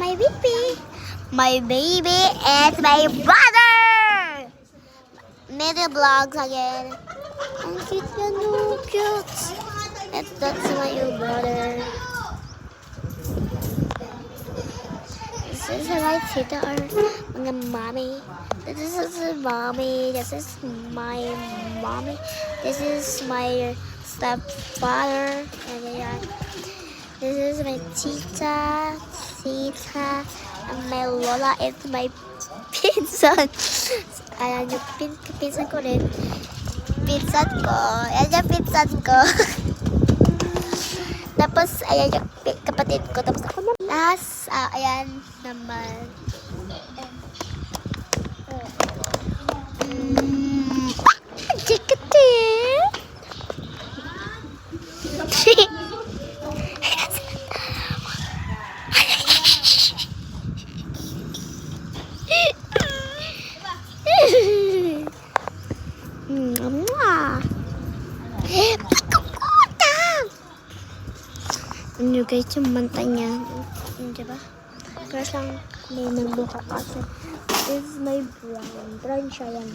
my baby. My baby and my brother. Many vlogs again. Ang cute na, no, cute. And that's my brother. This is my tita or mga mommy. This is mommy. This is my mommy. This is my stepfather. And then, this is my tita, and my lola, and my pinsan. Ayan yung pinsan ko rin. Pinsan ko. Ayan yung pinsan ko. Tapos, ayan yung kapatid ko. Tapos ako naman. Tapos, ayan naman. Ano guys, yung manta niya. Diba? Pero lang may nagbuka kasi. This is my brown. Brown siya yan.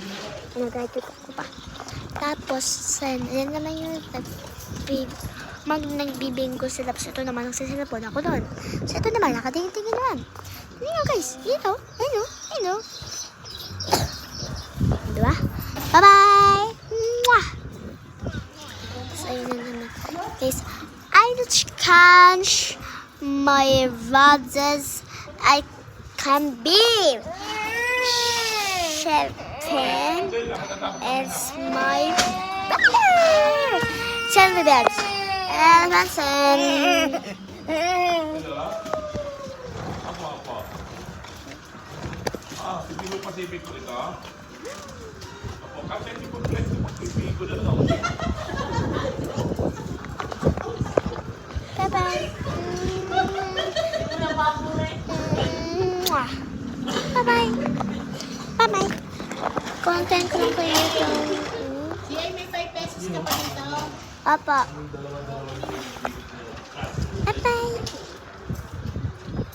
Nag-graduate ko pa. Tapos, yan naman yung nagbibing ko sila. Tapos ito naman ang sisilapon ako doon. So ito naman, nakatingin-tingin naman. Hindi nga guys. Yun o. Ayun o. Ayun o. Diba? Bye-bye! Mwah! Tapos ayun na naman. Guys, I can't my brothers. I can be Champagne is my brother. Shelby Bells and Manson. Hindi mo Pacific ko ito? O kasi hindi ko Pacific ko na lang. Bye-bye. Bye-bye. Bye-bye. Content ko lang kayo ito. Si ay may 5 pesos ka pa dito. Apa. Bye-bye.